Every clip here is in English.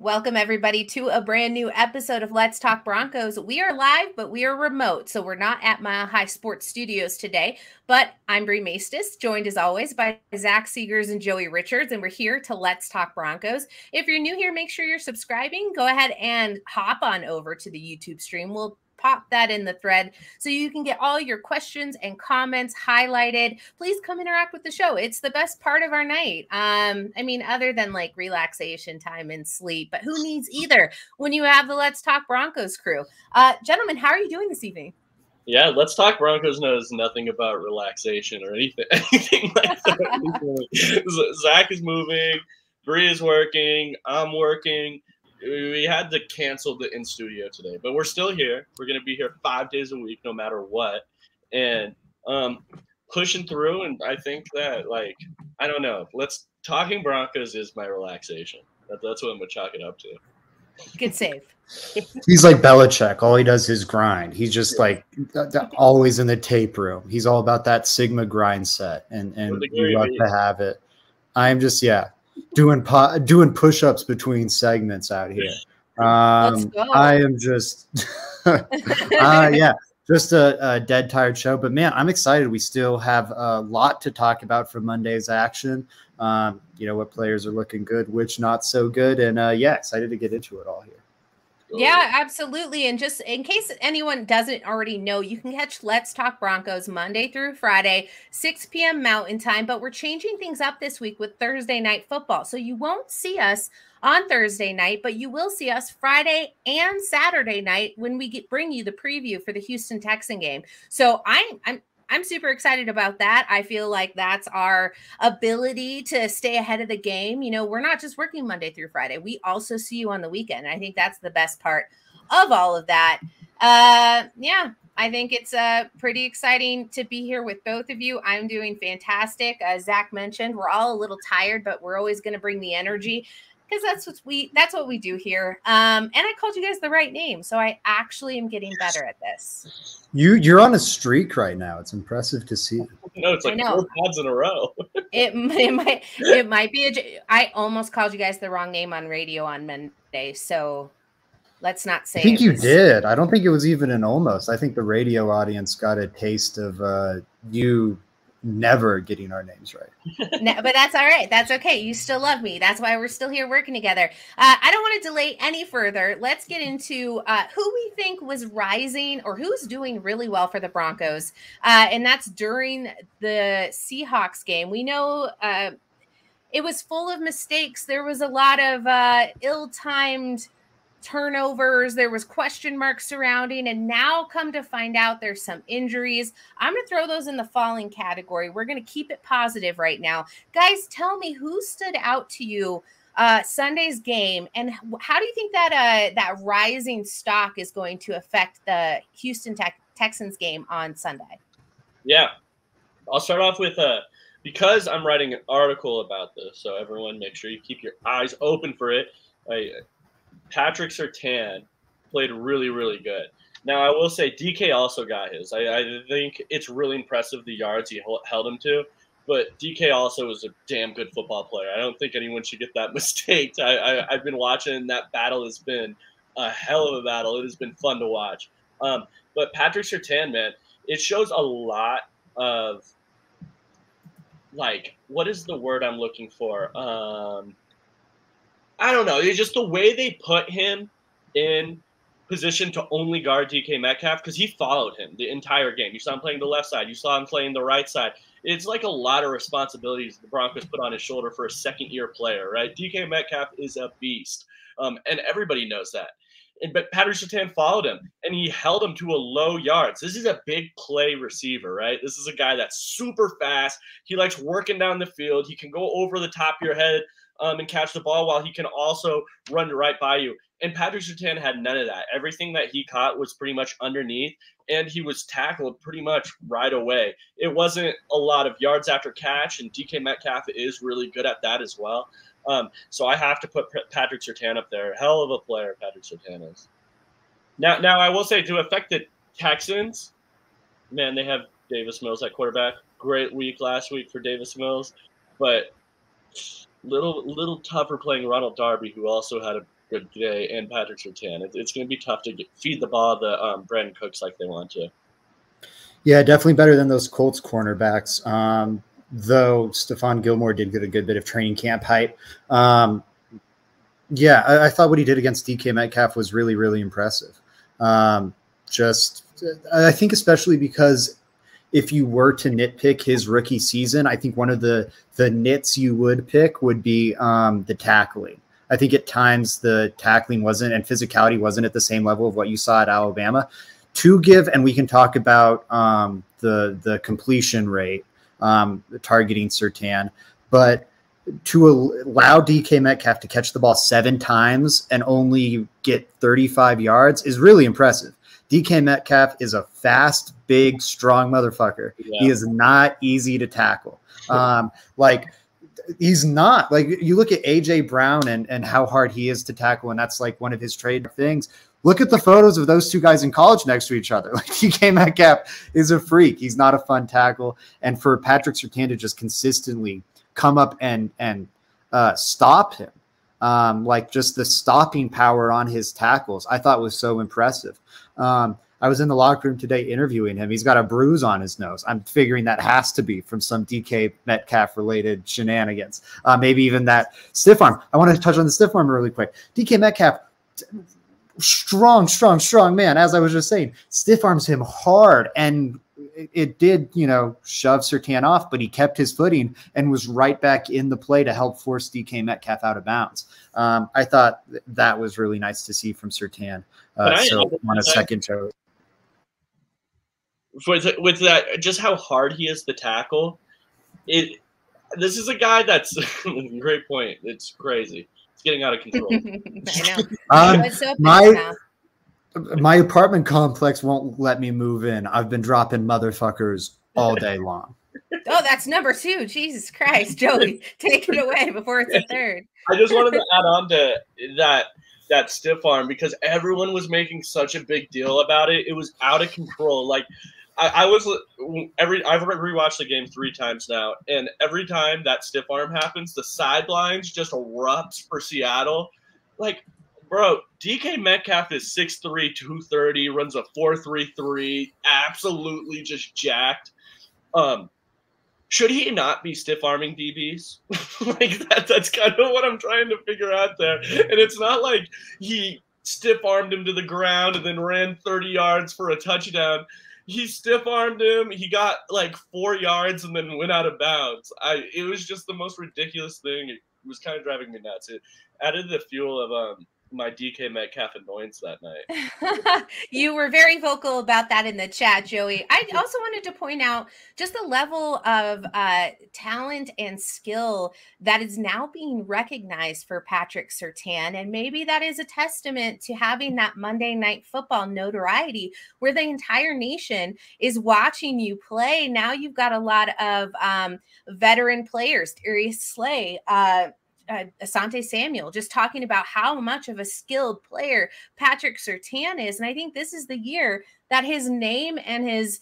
Welcome, everybody, to a brand new episode of Let's Talk Broncos. We are live, but we are remote, so we're not at Mile High Sports Studios today. But I'm Bree Maestas, joined as always by Zach Seegers and Joey Richards, and we're here to Let's Talk Broncos. If you're new here, make sure you're subscribing. Go ahead and hop on over to the YouTube stream. We'll pop that in the thread so you can get all your questions and comments highlighted. Please come interact with the show. It's the best part of our night. Other than like relaxation time and sleep, but who needs either when you have the Let's Talk Broncos crew? Gentlemen, how are you doing this evening? Yeah, Let's Talk Broncos knows nothing about relaxation or anything like that. Zach is moving, Bree is working, I'm working. We had to cancel the in-studio today, but we're still here. We're going to be here 5 days a week, no matter what, and pushing through. And I think that, I don't know. Talking Broncos is my relaxation. That's what I'm going to chalk it up to. Good save. He's like Belichick. All he does is grind. He's just always in the tape room. He's all about that Sigma grind set, and we love to have it. I'm just doing push-ups between segments out here. Let's go. I am just just a dead tired show, but man, I'm excited. We still have a lot to talk about from Monday's action. What players are looking good, which not so good, and excited to get into it all here. Yeah, absolutely. And just in case anyone doesn't already know, you can catch Let's Talk Broncos Monday through Friday, 6 p.m. Mountain Time. But we're changing things up this week with Thursday Night Football. So you won't see us on Thursday night, but you will see us Friday and Saturday night when we bring you the preview for the Houston Texan game. So I'm super excited about that. I feel like that's our ability to stay ahead of the game. We're not just working Monday through Friday. We also see you on the weekend. I think that's the best part of all of that. I think it's pretty exciting to be here with both of you. I'm doing fantastic. As Zach mentioned, we're all a little tired, but we're always going to bring the energy, because that's what we do here. And I called you guys the right name, so I actually am getting better at this. You're on a streak right now. It's impressive to see. No, it's like 4 pods in a row. It might be. I almost called you guys the wrong name on radio on Monday, so let's not say. I think you did. I don't think it was even an almost. I think the radio audience got a taste of you never getting our names right. No, but that's all right. That's okay. You still love me. That's why we're still here working together. I don't want to delay any further. Let's get into who we think was rising or who's doing really well for the Broncos. And that's during the Seahawks game. We know it was full of mistakes. There was a lot of ill-timed turnovers. There was question marks surrounding, and now come to find out there's some injuries. I'm going to throw those in the falling category. We're going to keep it positive right now. Guys, tell me who stood out to you Sunday's game, and how do you think that that rising stock is going to affect the Houston Texans game on Sunday? Yeah, I'll start off with because I'm writing an article about this, so everyone make sure you keep your eyes open for it. Patrick Surtain played really, really good. Now, I will say DK also got his. I think it's really impressive the yards he held him to, but DK also was a damn good football player. I don't think anyone should get that mistake. I've been watching. That battle has been a hell of a battle. It has been fun to watch. But Patrick Surtain, man, it shows a lot of, what is the word I'm looking for? I don't know. It's just the way they put him in position to only guard DK Metcalf, because he followed him the entire game. You saw him playing the left side. You saw him playing the right side. It's like a lot of responsibilities the Broncos put on his shoulder for a second-year player, right? DK Metcalf is a beast, and everybody knows that. But Patrick Surtain followed him, and he held him to a low yards. This is a big play receiver, right? This is a guy that's super fast. He likes working down the field. He can go over the top of your head and catch the ball, while he can also run right by you. And Patrick Surtain had none of that. Everything that he caught was pretty much underneath, and he was tackled pretty much right away. It wasn't a lot of yards after catch, and DK Metcalf is really good at that as well. So I have to put Patrick Surtain up there. Hell of a player Patrick Surtain is. Now I will say, to affect the Texans, man, they have Davis Mills at quarterback. Great week last week for Davis Mills, but little tougher playing Ronald Darby, who also had a good day, and Patrick Surtain. It's going to be tough to feed the ball to Brandon Cooks like they want to. Yeah, definitely better than those Colts cornerbacks. Though Stephon Gilmore did get a good bit of training camp hype. Yeah, I thought what he did against DK Metcalf was really, really impressive. I think especially because if you were to nitpick his rookie season, I think one of the nits you would pick would be the tackling. I think at times the tackling wasn't and physicality wasn't at the same level of what you saw at Alabama. To give, and we can talk about the completion rate, targeting Surtain, but to allow DK Metcalf to catch the ball 7 times and only get 35 yards is really impressive. DK Metcalf is a fast, big, strong motherfucker. Yeah. He is not easy to tackle. He's not. Like, you look at A.J. Brown and how hard he is to tackle, and that's like one of his trade things. Look at the photos of those two guys in college next to each other. Like, DK Metcalf is a freak. He's not a fun tackle. And for Patrick Surtain to just consistently come up and stop him, like just the stopping power on his tackles, I thought was so impressive. I was in the locker room today interviewing him. He's got a bruise on his nose. I'm figuring that has to be from some DK Metcalf related shenanigans. Maybe even that stiff arm. I want to touch on the stiff arm really quick. DK Metcalf, strong man. As I was just saying, stiff arms him hard, and it did, shove Surtain off, but he kept his footing and was right back in the play to help force DK Metcalf out of bounds. I thought that was really nice to see from Surtain. So on a second show. With that, just how hard he is to tackle, this is a guy that's great point. It's crazy. It's getting out of control. I know. My apartment complex won't let me move in. I've been dropping motherfuckers all day long. Oh, that's number 2. Jesus Christ, Joey, take it away before it's a third. I just wanted to add on to that stiff arm because everyone was making such a big deal about it. It was out of control. Like, I've rewatched the game 3 times now, and every time that stiff arm happens, the sidelines just erupts for Seattle. Like, bro, DK Metcalf is 6'3", 230, runs a 4.33, absolutely just jacked. Should he not be stiff arming DBs? That's kind of what I'm trying to figure out there. And it's not like he stiff armed him to the ground and then ran 30 yards for a touchdown. He stiff armed him. He got like 4 yards and then went out of bounds. It was just the most ridiculous thing. It was kind of driving me nuts. It added the fuel of my DK Metcalf annoyance that night. You were very vocal about that in the chat, Joey. I also wanted to point out just the level of talent and skill that is now being recognized for Patrick Surtain. And maybe that is a testament to having that Monday Night Football notoriety where the entire nation is watching you play. Now you've got a lot of veteran players, Darius Slay, Asante Samuel, just talking about how much of a skilled player Patrick Surtain is. And I think this is the year that his name and his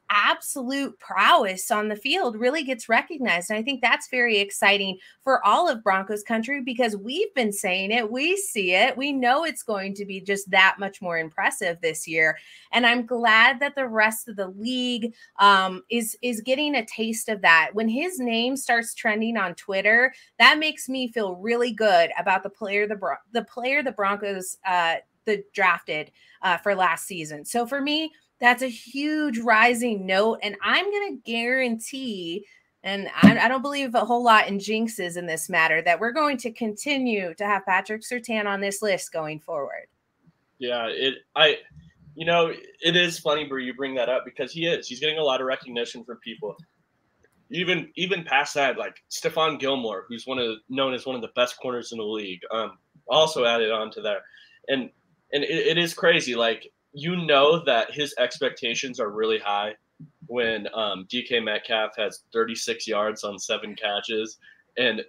absolute prowess on the field really gets recognized. And I think that's very exciting for all of Broncos country because we've been saying it, we see it, we know it's going to be just that much more impressive this year. And I'm glad that the rest of the league is getting a taste of that. When his name starts trending on Twitter, that makes me feel really good about the player the Broncos drafted for last season. So for me, that's a huge rising note. And I'm going to guarantee, and I don't believe a whole lot in jinxes in this matter, that we're going to continue to have Patrick Surtain on this list going forward. Yeah, it is funny, Brie, you bring that up because he's getting a lot of recognition from people. Even past that, like Stephon Gilmore, who's known as one of the best corners in the league, also added on to there. And it is crazy. Like, that his expectations are really high when DK Metcalf has 36 yards on 7 catches and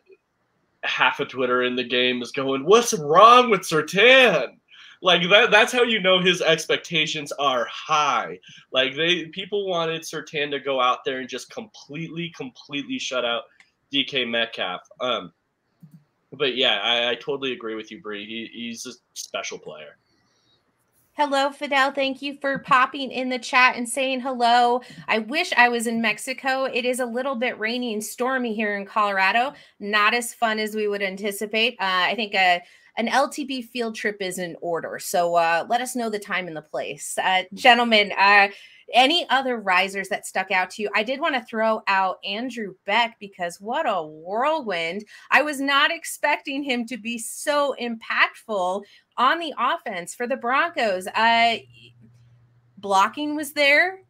half of Twitter in the game is going, what's wrong with Surtain? Like, that's how his expectations are high. Like, people wanted Surtain to go out there and just completely shut out DK Metcalf. But yeah, I totally agree with you, Bree. He's a special player. Hello, Fidel. Thank you for popping in the chat and saying hello. I wish I was in Mexico. It is a little bit rainy and stormy here in Colorado. Not as fun as we would anticipate. I think an LTB field trip is in order. So let us know the time and the place. Gentlemen, any other risers that stuck out to you? I did want to throw out Andrew Beck because what a whirlwind. I was not expecting him to be so impactful on the offense for the Broncos. Blocking was there.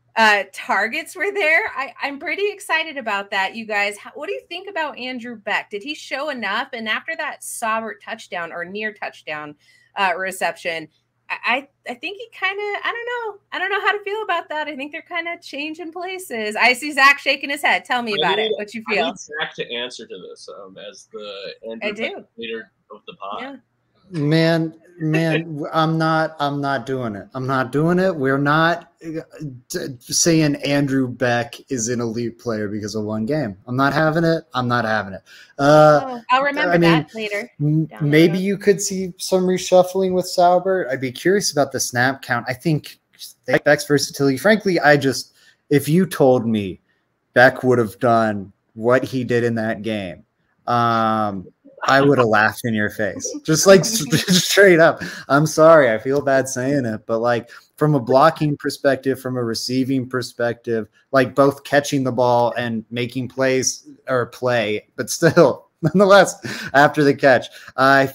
Targets were there. I'm pretty excited about that, you guys. What do you think about Andrew Beck? Did he show enough? And after that Saubert touchdown or near touchdown reception, I think he kind of, I don't know how to feel about that. I think they're kind of changing places. I see Zach shaking his head. Tell me about it. What you feel? I need Zach to answer to this as the Andrew leader of the pod. Yeah. Man, I'm not doing it. I'm not doing it. We're not saying Andrew Beck is an elite player because of one game. I'm not having it. I'm not having it. I'll remember that later. Maybe you could see some reshuffling with Saubert. I'd be curious about the snap count. I think Beck's versatility. Frankly, if you told me Beck would have done what he did in that game, I would have laughed in your face, just like straight up. I'm sorry. I feel bad saying it, but like from a blocking perspective, from a receiving perspective, like both catching the ball and making plays or play, but still nonetheless, after the catch, I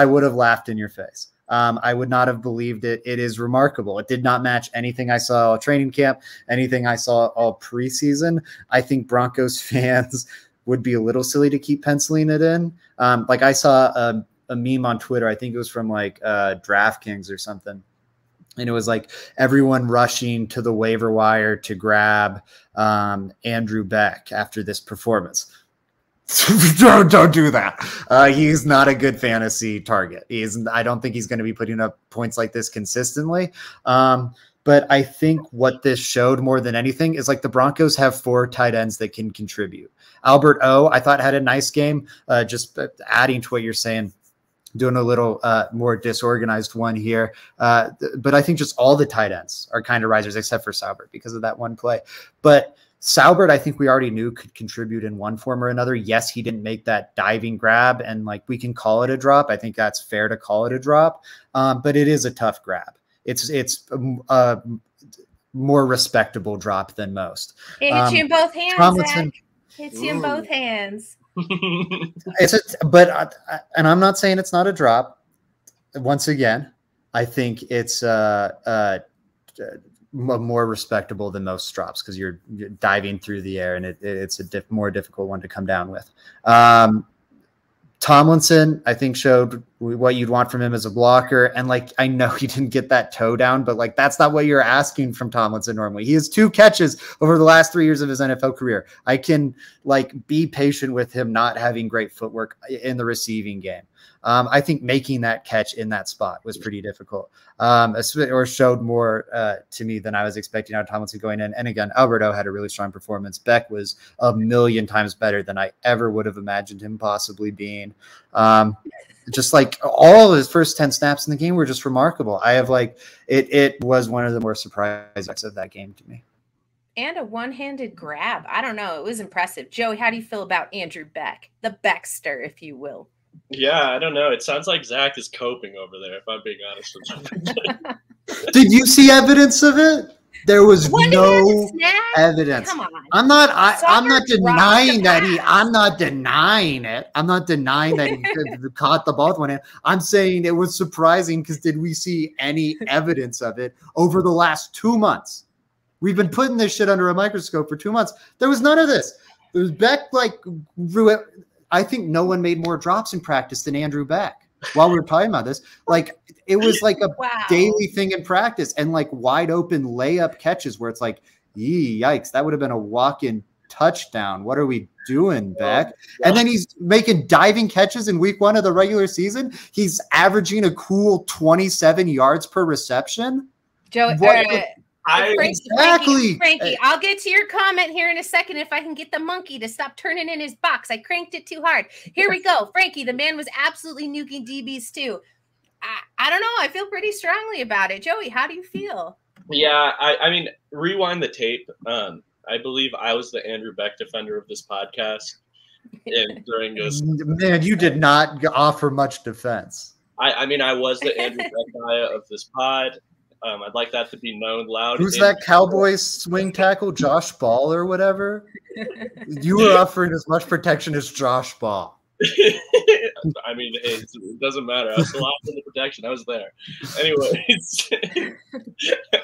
would have laughed in your face. I would not have believed it. It is remarkable. It did not match anything I saw at training camp, anything I saw all preseason. I think Broncos fans would be a little silly to keep penciling it in. Like I saw a meme on Twitter. I think it was from like DraftKings or something. And it was like everyone rushing to the waiver wire to grab Andrew Beck after this performance. Don't do that. He's not a good fantasy target. I don't think he's going to be putting up points like this consistently. But I think what this showed more than anything is like the Broncos have 4 tight ends that can contribute. Albert O, I thought had a nice game. Just adding to what you're saying, doing a little more disorganized one here. But I think just all the tight ends are kind of risers except for Saubert because of that one play. But Saubert, I think we already knew could contribute in one form or another. Yes, he didn't make that diving grab, and like we can call it a drop. I think that's fair to call it a drop, but it is a tough grab. It's a more respectable drop than most. It hits you in both hands. Tomlinson hits you in both hands. But I'm not saying it's not a drop. Once again, I think it's more respectable than most drops because you're diving through the air, and it's a more difficult one to come down with. Tomlinson, I think, showed what you'd want from him as a blocker. And like, I know he didn't get that toe down, but like, that's not what you're asking from Tomlinson normally. He has 2 catches over the last 3 years of his NFL career. I can like be patient with him not having great footwork in the receiving game. I think making that catch in that spot was pretty difficult, or showed more to me than I was expecting out of Tomlinson going in. And again, Alberto had a really strong performance. Beck was a million times better than I ever would have imagined him possibly being. Just like all of his first 10 snaps in the game were just remarkable. I have like, it was one of the more surprises of that game to me. And a one-handed grab. I don't know. It was impressive. Joey, how do you feel about Andrew Beck, the Beckster, if you will? Yeah, I don't know. It sounds like Zach is coping over there, if I'm being honest with you. Did you see evidence of it? There was no evidence. Come on. I'm not denying that I'm not denying it. I'm not denying that he caught the ball with one hand. I'm saying it was surprising because did we see any evidence of it over the last 2 months? We've been putting this shit under a microscope for 2 months. There was none of this. It was Beck like I think no one made more drops in practice than Andrew Beck while we were talking about this. Like it was like a daily thing in practice and like wide open layup catches where it's like, yikes, that would have been a walk-in touchdown. What are we doing, Beck? And then he's making diving catches in week 1 of the regular season. He's averaging a cool 27 yards per reception. Joe, Frankie, I'll get to your comment here in a second if I can get the monkey to stop turning in his box. I cranked it too hard. Here we go. Frankie, the man was absolutely nuking DBs too. I don't know. I feel pretty strongly about it. Joey, how do you feel? Yeah, I mean, rewind the tape. I believe I was the Andrew Beck defender of this podcast. And during this, man, you did not offer much defense. I mean, I was the Andrew Beck guy of this pod. I'd like that to be known loud. Who's that Cowboys swing tackle, Josh Ball or whatever? You were offering as much protection as Josh Ball. I mean, it doesn't matter. I was still offering the protection. I was there.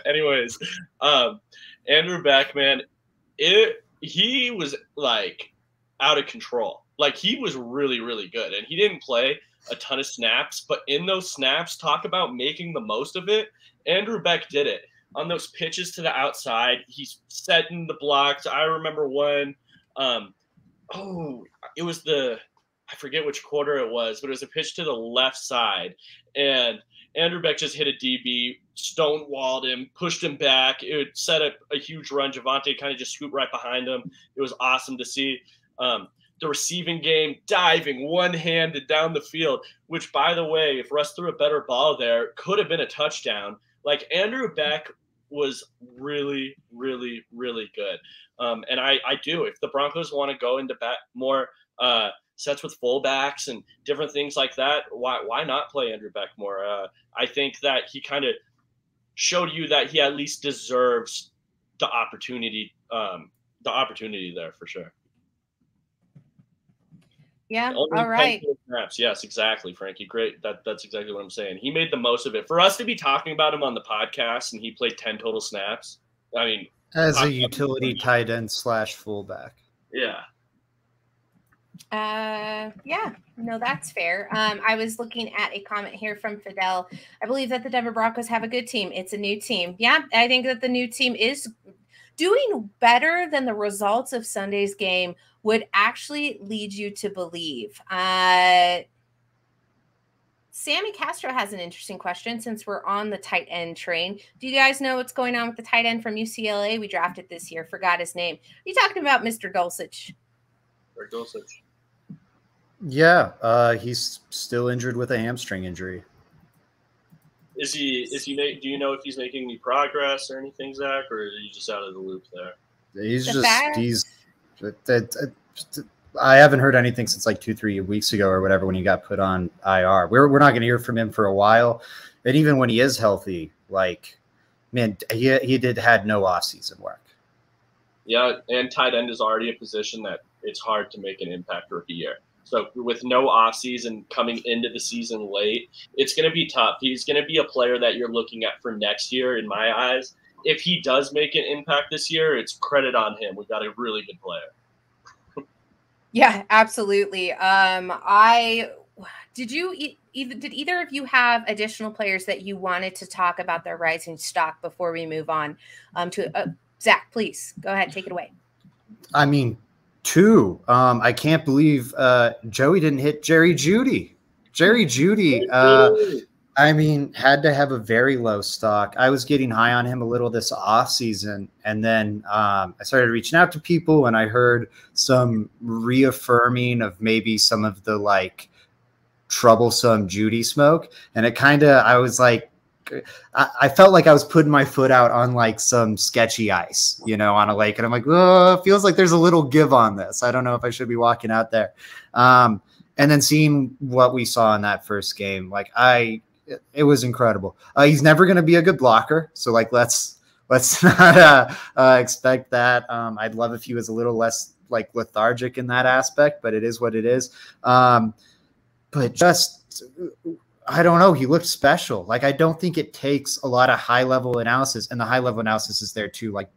Anyways, Andrew Beck, man, he was like out of control. Like he was really, really good, and he didn't play a ton of snaps. But in those snaps, talk about making the most of it. Andrew Beck did it on those pitches to the outside. He's setting the blocks. I remember one. It was I forget which quarter it was, but it was a pitch to the left side, and Andrew Beck just hit a DB, stonewalled him, pushed him back. It would set up a huge run. Javonte kind of just scooped right behind him. It was awesome to see. The receiving game, diving one-handed down the field, which, by the way, if Russ threw a better ball there, could have been a touchdown. Like, Andrew Beck was really, really, really good. And I do. If the Broncos want to go into more sets with fullbacks and different things like that, why not play Andrew Beck more? I think that he kind of showed you that he at least deserves the opportunity there for sure. Yeah. All right. Snaps. Yes, exactly, Frankie. Great. That's exactly what I'm saying. He made the most of it. For us to be talking about him on the podcast and he played 10 total snaps, I mean, as a utility tight end / fullback. Yeah. Yeah, no, that's fair. I was looking at a comment here from Fidel. I believe that the Denver Broncos have a good team. It's a new team. Yeah, I think that the new team is doing better than the results of Sunday's game would actually lead you to believe. Sammy Castro has an interesting question since we're on the tight end train. Do you guys know what's going on with the tight end from UCLA? We drafted this year. Forgot his name. Are you talking about Mr. Dulcich? Or Dulcich. Yeah, he's still injured with a hamstring injury. Do you know if he's making any progress or anything, Zach, or are you just out of the loop there? I haven't heard anything since like 2-3 weeks ago or whatever when he got put on IR. We're not going to hear from him for a while. And even when he is healthy, like, man, he had no offseason work. Yeah, and tight end is already a position that it's hard to make an impact rookie year. So with no offseason coming into the season late, it's going to be tough. He's going to be a player that you're looking at for next year, in my eyes. If he does make an impact this year, it's credit on him. We've got a really good player. Yeah, absolutely. Did either of you have additional players that you wanted to talk about their rising stock before we move on to Zach? Please go ahead, take it away. I mean, two. I can't believe Joey didn't hit Jerry Jeudy. Jerry Jeudy, I mean, had to have a very low stock. I was getting high on him a little this offseason, and then I started reaching out to people, and I heard some reaffirming of maybe some of the like troublesome Jeudy smoke, and I was like, I felt like I was putting my foot out on like some sketchy ice, on a lake. And I'm like, oh, it feels like there's a little give on this. I don't know if I should be walking out there. And then seeing what we saw in that first game, like it was incredible. He's never going to be a good blocker. So like, let's not expect that. I'd love if he was a little less like lethargic in that aspect, but it is what it is. But just, I don't know. He looked special. Like, I don't think it takes a lot of high-level analysis, and the high-level analysis is there too. Like,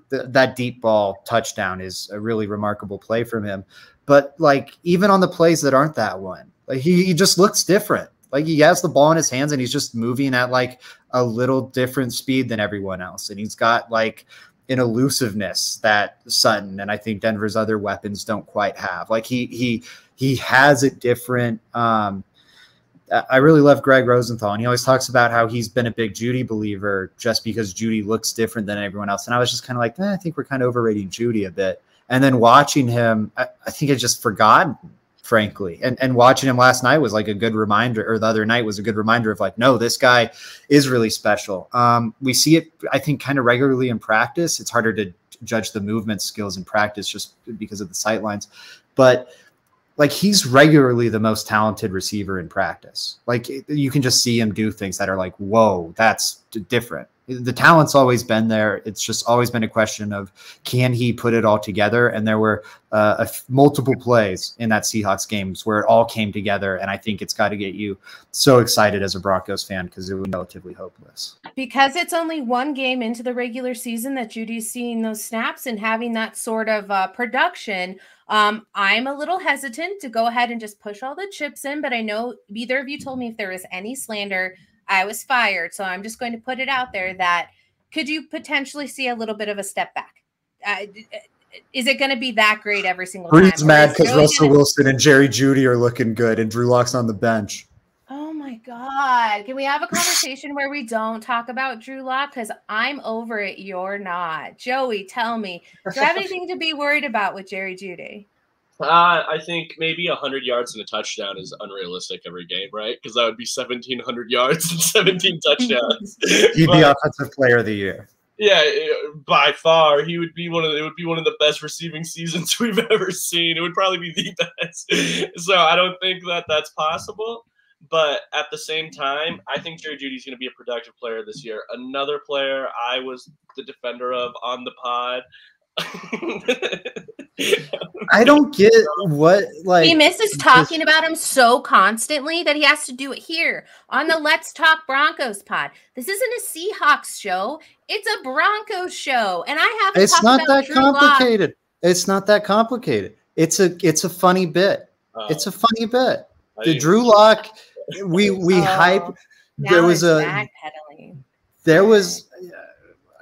that deep ball touchdown is a really remarkable play from him. But, like, even on the plays that aren't that one, like, he just looks different. Like, he has the ball in his hands, and he's just moving at, like, a little different speed than everyone else. And he's got, like, an elusiveness that Sutton and I think Denver's other weapons don't quite have. Like, he has a different I really love Greg Rosenthal, and he always talks about how he's been a big Judy believer just because Judy looks different than everyone else. And I was just kind of like, I think we're kind of overrating Judy a bit. And then watching him, I think I just forgot, frankly. And watching him last night was like a good reminder, or the other night was a good reminder of like, no, this guy is really special. We see it, I think, kind of regularly in practice. It's harder to judge the movement skills in practice just because of the sight lines. But like, he's regularly the most talented receiver in practice. Like, you can just see him do things that are like, whoa, that's different. The talent's always been there. It's just always been a question of, can he put it all together? And there were multiple plays in that Seahawks games where it all came together. And I think it's got to get you so excited as a Broncos fan, because it was relatively hopeless. Because it's only one game into the regular season that Judy's seeing those snaps and having that sort of production. I'm a little hesitant to go ahead and just push all the chips in, but I know neither of you told me if there was any slander, I was fired. So I'm just going to put it out there that could you potentially see a little bit of a step back? Is it going to be that great every single time? Breed's mad because Russell Wilson and Jerry Jeudy are looking good and Drew Lock's on the bench. Oh my God. Can we have a conversation where we don't talk about Drew Lock? Because I'm over it. You're not. Joey, tell me, do you have anything to be worried about with Jerry Jeudy? I think maybe 100 yards and a touchdown is unrealistic every game, right? Because that would be 1,700 yards and 17 touchdowns. He'd be Offensive Player of the Year. Yeah, by far, it would be one of the best receiving seasons we've ever seen. It would probably be the best. So I don't think that that's possible. But at the same time, I think Jerry Jeudy's going to be a productive player this year. Another player I was the defender of on the pod. I don't get what, like, he misses talking about him so constantly that he has to do it here on the Let's Talk Broncos pod. This isn't a Seahawks show; it's a Broncos show, and I haven't. It's not that complicated. It's not that complicated. It's a funny bit. It's a funny bit. The Drew Lock, we hype. There was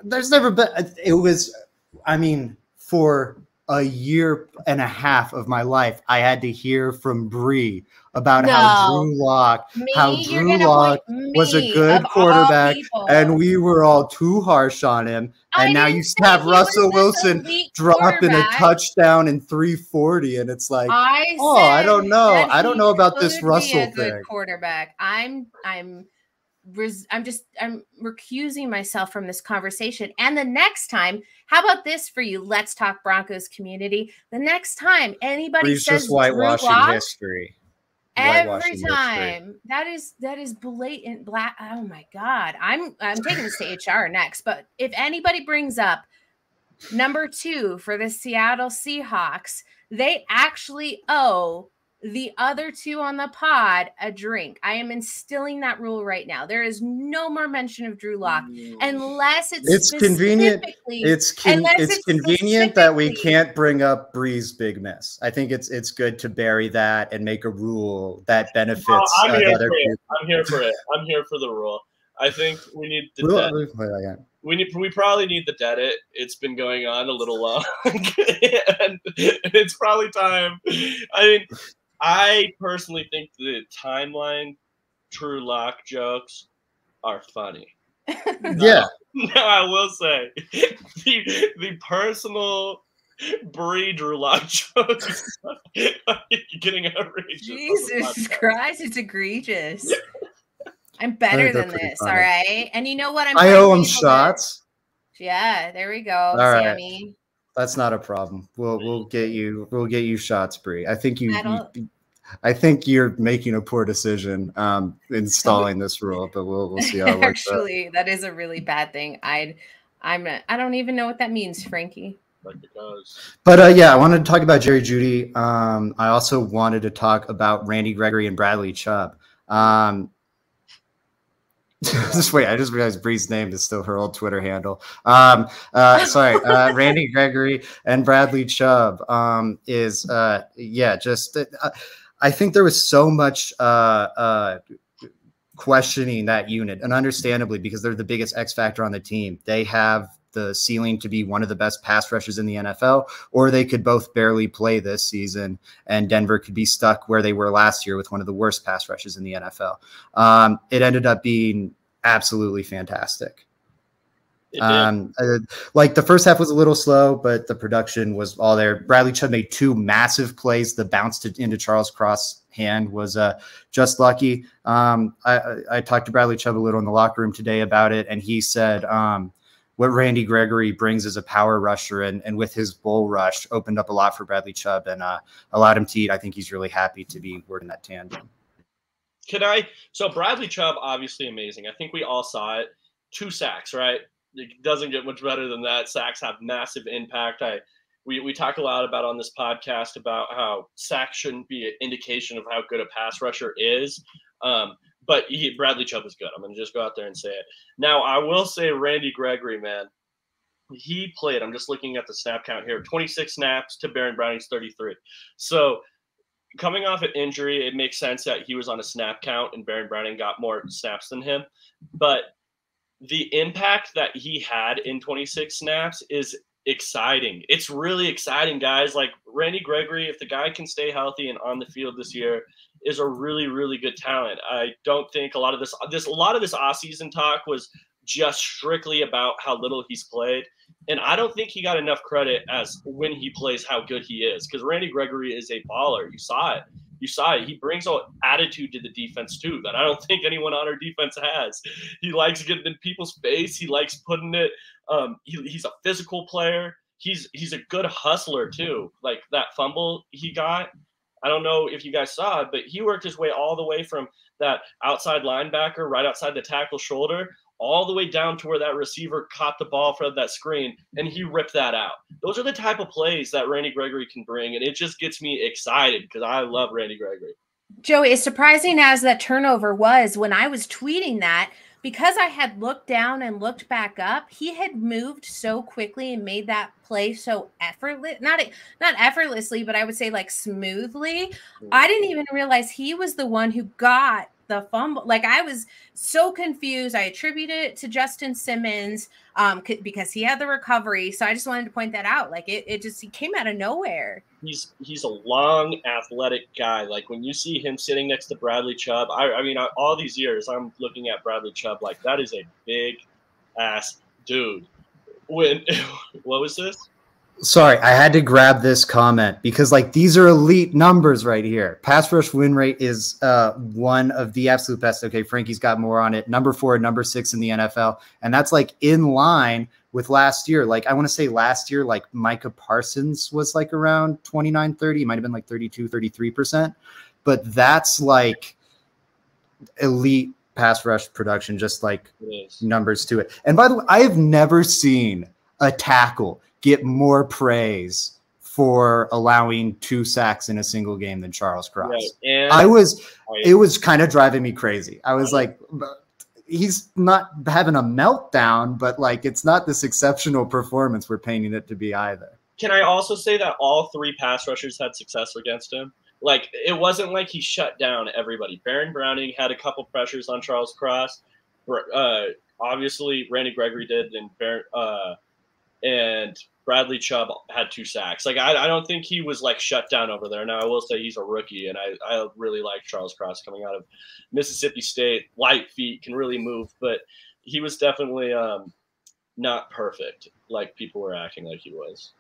there's never been. It was. I mean, for a year and a half of my life, I had to hear from Bree about how Drew Lock was a good quarterback, and we were all too harsh on him. And now you have Russell Wilson dropping a touchdown in 340, and it's like, I don't know. I don't know about this Russell thing. Quarterback. I'm recusing myself from this conversation. And the next time, how about this for you, Let's Talk Broncos community? The next time anybody says just whitewashing history. Every time that is blatant black. Oh my God. I'm taking this to HR next, but if anybody brings up number 2 for the Seattle Seahawks, they actually owe the other 2 on the pod a drink. I am instilling that rule right now. There is no more mention of Drew Lock unless it's convenient. It's convenient that we can't bring up Bree's big miss. I think it's good to bury that and make a rule that benefits other people. I'm here for it. I'm here for the rule. I think we need the we probably need the debt it. It's been going on a little long, and it's probably time. I mean, I personally think the timeline Drew Lock jokes are funny. Yeah. Now I will say the personal Bree Drew Lock jokes are getting outrageous. Jesus Christ, it's egregious. I'm better than this, all right? And you know what? I owe him shots. Yeah, there we go, all Sammy. Right. That's not a problem. We'll get you shots, Bree. I think you're making a poor decision installing this rule, but we'll see how it works. Actually, that is a really bad thing. I don't even know what that means, Frankie. But yeah, I wanted to talk about Jerry Jeudy. I also wanted to talk about Randy Gregory and Bradley Chubb. I just realized Bree's name is still her old Twitter handle. Randy Gregory and Bradley Chubb I think there was so much questioning that unit, and understandably, because they're the biggest X factor on the team. They have the ceiling to be one of the best pass rushers in the NFL, or they could both barely play this season, and Denver could be stuck where they were last year with one of the worst pass rushes in the NFL. It ended up being absolutely fantastic. Like the first half was a little slow, but the production was all there. Bradley Chubb made 2 massive plays. The bounce into Charles Cross' hand was just lucky. I talked to Bradley Chubb a little in the locker room today about it, and he said what Randy Gregory brings as a power rusher and with his bull rush opened up a lot for Bradley Chubb and allowed him to eat. I think he's really happy to be working that tandem. So Bradley Chubb, obviously amazing. I think we all saw it. 2 sacks, right? It doesn't get much better than that. Sacks have massive impact. We talk a lot about on this podcast about how sacks shouldn't be an indication of how good a pass rusher is. But Bradley Chubb is good. I'm going to just go out there and say it. Now, I will say Randy Gregory, man, he played, I'm just looking at the snap count here, 26 snaps to Baron Browning's 33. So coming off an injury, it makes sense that he was on a snap count and Baron Browning got more snaps than him. But the impact that he had in 26 snaps is exciting. It's really exciting, guys. Like Randy Gregory, if the guy can stay healthy and on the field this year, is a really, really good talent. I don't think a lot of this offseason talk was just strictly about how little he's played. And I don't think he got enough credit as when he plays how good he is, because Randy Gregory is a baller. You saw it. He brings an attitude to the defense too that I don't think anyone on our defense has. He likes getting in people's face. He likes putting it. He's a physical player. He's a good hustler too. Like that fumble he got, I don't know if you guys saw it, but he worked his way all the way from that outside linebacker right outside the tackle shoulder all the way down to where that receiver caught the ball from that screen, and he ripped that out. Those are the type of plays that Randy Gregory can bring, and it just gets me excited because I love Randy Gregory. Joey, as surprising as that turnover was, when I was tweeting that, because I had looked down and looked back up, he had moved so quickly and made that play so not effortlessly, but I would say like smoothly. I didn't even realize he was the one who got the fumble. Like I was so confused. I attributed it to Justin Simmons because he had the recovery. So I just wanted to point that out. Like he came out of nowhere. He's a long, athletic guy. Like when you see him sitting next to Bradley Chubb, I mean, all these years I'm looking at Bradley Chubb like that is a big ass dude. What was this? Sorry, I had to grab this comment because like these are elite numbers right here. Pass rush win rate is one of the absolute best. Okay, Frankie's got more on it. Number 4 and number 6 in the NFL. And that's like in line with last year. Like I want to say last year, like Micah Parsons was like around 29, 30. It might have been like 32, 33%. But that's like elite pass rush production, just like numbers to it. And by the way, I have never seen a tackle get more praise for allowing 2 sacks in a single game than Charles Cross. Right. It was kind of driving me crazy. I was like, he's not having a meltdown, but like, it's not this exceptional performance we're painting it to be either. Can I also say that all 3 pass rushers had success against him? Like, it wasn't like he shut down everybody. Baron Browning had a couple pressures on Charles Cross. Obviously, Randy Gregory did, and Bradley Chubb had 2 sacks. Like, I don't think he was, like, shut down over there. Now, I will say he's a rookie, and I really like Charles Cross coming out of Mississippi State. Light feet, can really move, but he was definitely not perfect like people were acting like he was.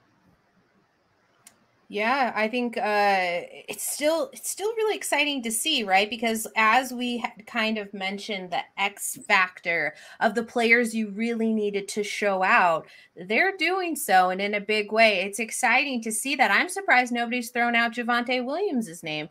Yeah, I think it's still really exciting to see, right? Because as we had kind of mentioned, the X factor of the players you really needed to show out, they're doing so, and in a big way. It's exciting to see that. I'm surprised nobody's thrown out Javonte Williams' name.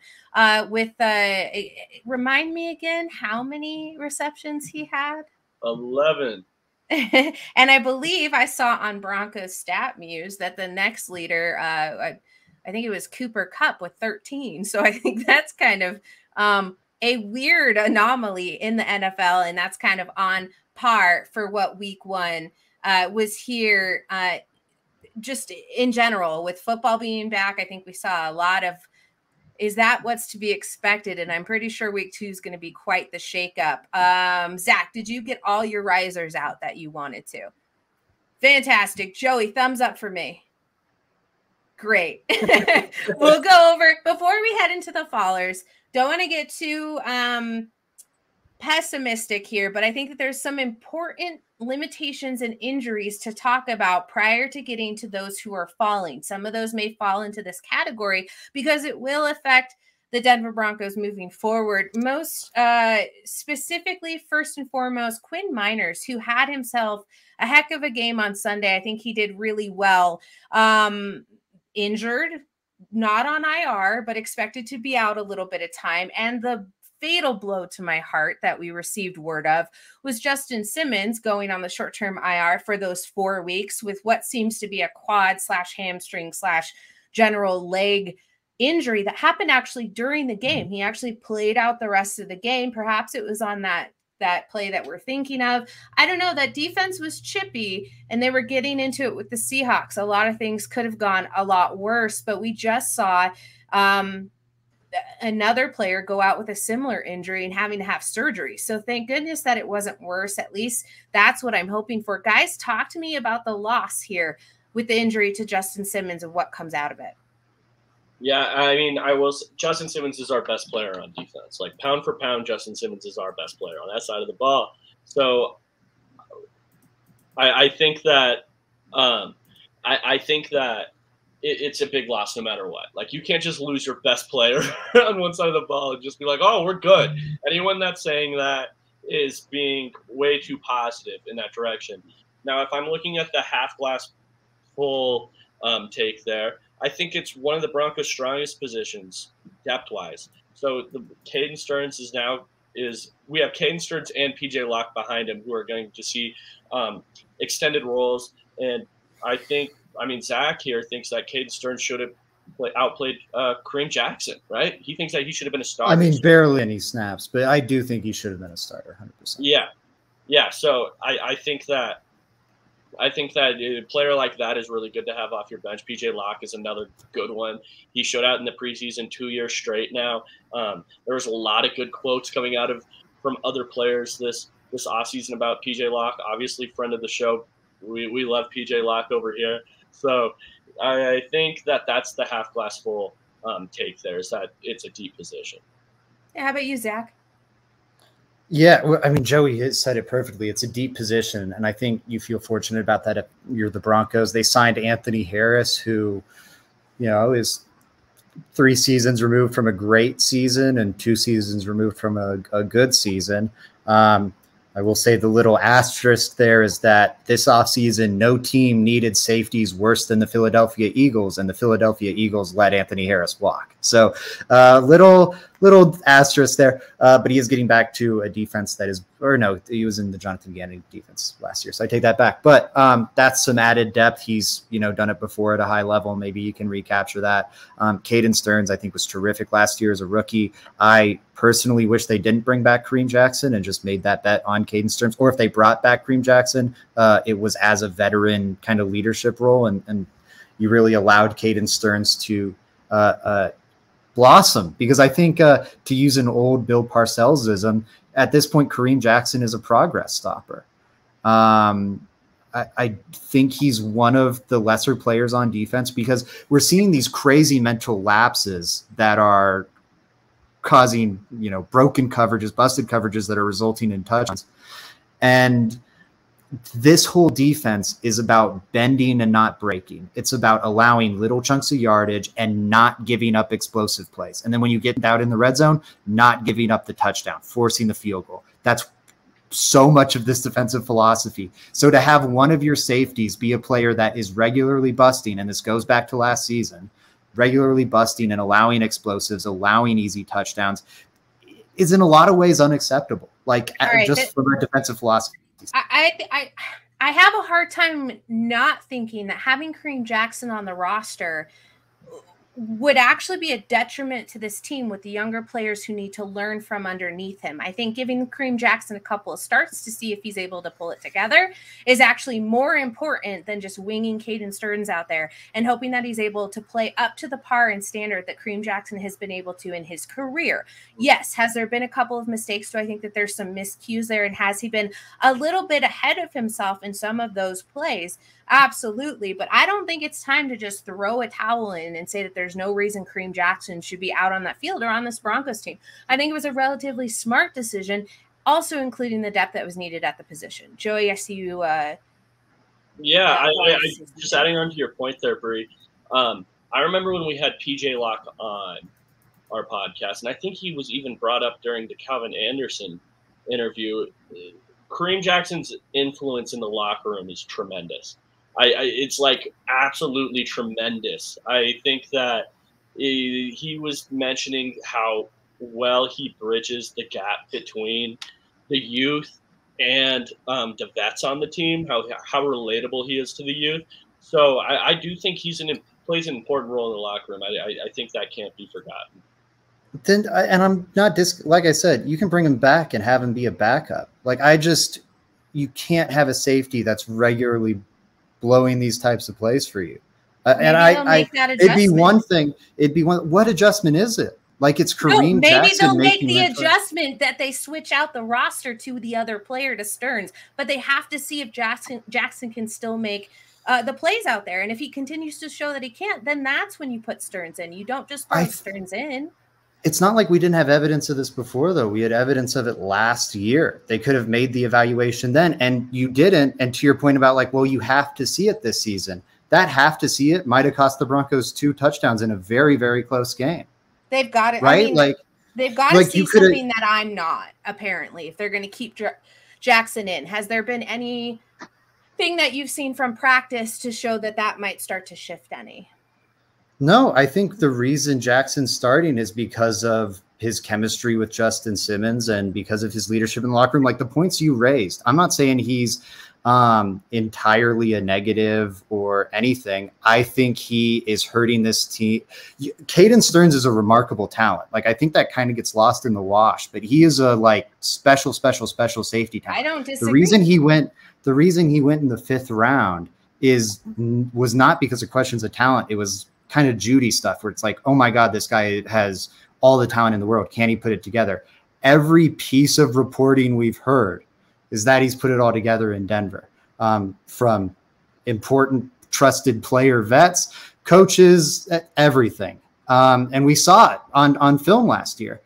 Remind me again how many receptions he had? 11. And I believe I saw on Broncos Stat Muse that the next leader, I think it was Cooper Kupp with 13. So I think that's kind of a weird anomaly in the NFL. And that's kind of on par for what week 1 was here. Just in general, with football being back, I think we saw a lot of, is that what's to be expected? And I'm pretty sure week 2 is going to be quite the shakeup. Zach, did you get all your risers out that you wanted to? Fantastic. Joey, thumbs up for me. Great. We'll go over, before we head into the fallers, don't want to get too pessimistic here, but I think that there's some important limitations and injuries to talk about prior to getting to those who are falling. Some of those may fall into this category because it will affect the Denver Broncos moving forward. Most specifically, first and foremost, Quinn Miners, who had himself a heck of a game on Sunday. I think he did really well. Injured, not on IR, but expected to be out a little bit of time. And the fatal blow to my heart that we received word of was Justin Simmons going on the short-term IR for those 4 weeks with what seems to be a quad/hamstring/general leg injury that happened actually during the game. He actually played out the rest of the game. Perhaps it was on that play that we're thinking of. I don't know. That defense was chippy and they were getting into it with the Seahawks. A lot of things could have gone a lot worse, but we just saw another player go out with a similar injury and having to have surgery. So thank goodness that it wasn't worse. At least that's what I'm hoping for. Guys, talk to me about the loss here with the injury to Justin Simmons and what comes out of it. Yeah, I mean, Justin Simmons is our best player on defense. Like, pound for pound, Justin Simmons is our best player on that side of the ball. So I think that it's a big loss no matter what. Like, you can't just lose your best player on one side of the ball and just be like, oh, we're good. Anyone that's saying that is being way too positive in that direction. Now, if I'm looking at the half glass full take there, I think it's one of the Broncos' strongest positions depth-wise. So the Caden Stearns we have Caden Stearns and PJ Locke behind him who are going to see extended roles. And Zach here thinks that Caden Stearns should have outplayed Kareem Jackson, right? He thinks that he should have been a starter. I mean, barely any snaps, but I do think he should have been a starter, 100%. Yeah. So I think that a player like that is really good to have off your bench. PJ Locke is another good one. He showed out in the preseason 2 years straight now. There was a lot of good quotes coming out from other players this offseason about PJ Locke. Obviously, friend of the show. We love PJ Locke over here. So I think that's the half glass full take there, is that it's a deep position. Yeah, how about you, Zach? Yeah, well, I mean, Joey said it perfectly. It's a deep position, and I think you feel fortunate about that if you're the Broncos. They signed Anthony Harris, who, is 3 seasons removed from a great season and 2 seasons removed from a good season. I will say the little asterisk there is that this offseason, no team needed safeties worse than the Philadelphia Eagles, and the Philadelphia Eagles let Anthony Harris walk. So little asterisk there, but he is getting back to a defense that is, or no, he was in the Jonathan Gannon defense last year, so I take that back. But that's some added depth. He's done it before at a high level. Maybe you can recapture that. Caden Stearns, I think, was terrific last year as a rookie. I personally wish they didn't bring back Kareem Jackson and just made that bet on Caden Stearns, or if they brought back Kareem Jackson, it was as a veteran kind of leadership role, and you really allowed Caden Stearns to blossom, because I think to use an old Bill Parcellsism, at this point, Kareem Jackson is a progress stopper. I think he's one of the lesser players on defense, because we're seeing these crazy mental lapses that are causing, broken coverages, busted coverages that are resulting in touchdowns. And this whole defense is about bending and not breaking. It's about allowing little chunks of yardage and not giving up explosive plays. And then when you get out in the red zone, not giving up the touchdown, forcing the field goal. That's so much of this defensive philosophy. So to have one of your safeties be a player that is regularly busting, and this goes back to last season, regularly busting and allowing explosives, allowing easy touchdowns, is in a lot of ways unacceptable. Like, from a defensive philosophy. I have a hard time not thinking that having Kareem Jackson on the roster would actually be a detriment to this team with the younger players who need to learn from underneath him. I think giving Kareem Jackson a couple of starts to see if he's able to pull it together is actually more important than just winging Caden Stearns out there and hoping that he's able to play up to the par and standard that Kareem Jackson has been able to in his career. Yes, has there been a couple of mistakes? Do I think that there's some miscues there? And has he been a little bit ahead of himself in some of those plays? Absolutely. But I don't think it's time to just throw a towel in and say that there's no reason Kareem Jackson should be out on that field or on this Broncos team. I think it was a relatively smart decision, also including the depth that was needed at the position. Joey, I see you. I just adding on to your point there, Bree. I remember when we had PJ Locke on our podcast, and I think he was even brought up during the Calvin Anderson interview. Kareem Jackson's influence in the locker room is tremendous. It's like absolutely tremendous. I think that he was mentioning how well he bridges the gap between the youth and the vets on the team, how relatable he is to the youth. So I do think plays an important role in the locker room. I think that can't be forgotten. Then, and I'm not like I said, you can bring him back and have him be a backup. Like you can't have a safety that's regularly blowing these types of plays for you. It'd be one thing. What adjustment is it? Like it's Kareem Jackson. Maybe they'll make the adjustment that they switch out the roster to the other player to Stearns, but they have to see if Jackson can still make the plays out there. And if he continues to show that he can't, then that's when you put Stearns in. You don't just throw Stearns in. It's not like we didn't have evidence of this before, though. We had evidence of it last year. They could have made the evaluation then, and you didn't. And to your point about like, well, you have to see it this season. That have to see it might have cost the Broncos 2 touchdowns in a very, very close game. They've got it. Right? I mean, they've got to see something that I'm not, apparently, if they're going to keep Jackson in. Has there been anything that you've seen from practice to show that might start to shift any? No, I think the reason Jackson's starting is because of his chemistry with Justin Simmons and because of his leadership in the locker room. Like the points you raised, I'm not saying he's entirely a negative or anything. I think he is hurting this team. Caden Stearns is a remarkable talent. Like I think that kind of gets lost in the wash, but he is a like special safety talent. I don't disagree. The reason he went in the 5th round was not because of questions of talent. It was kind of Judy stuff where it's like, oh my God, this guy has all the talent in the world. Can he put it together? Every piece of reporting we've heard is that he's put it all together in Denver, from important trusted player vets, coaches, everything. And we saw it on film last year.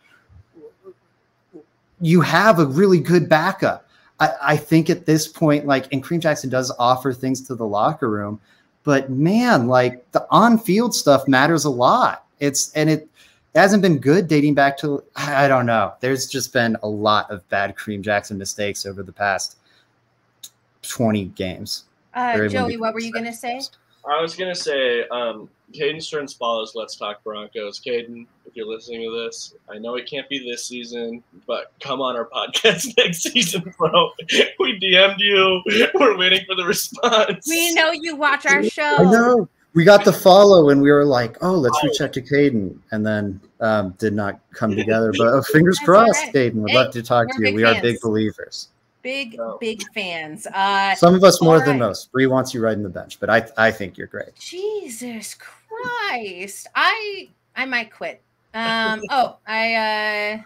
You have a really good backup. I think at this point, like, and Kareem Jackson does offer things to the locker room, but man, like the on-field stuff matters a lot. It hasn't been good dating back to, I don't know. There's just been a lot of bad Kareem Jackson mistakes over the past 20 games. Joey, what were you going to say? I was going to say, Caden Stearns follows Let's Talk Broncos. Caden, if you're listening to this, I know it can't be this season, but come on our podcast next season, bro. We DM'd you. We're waiting for the response. We know you watch our show. I know. We got the follow, and we were like, oh, let's reach out to Caden, and then did not come together. But fingers crossed, right. Caden. We'd love to talk to you. We are big believers. Big fans. Some of us more than most. Bree wants you riding the bench, but I think you're great. Jesus Christ. I might quit. I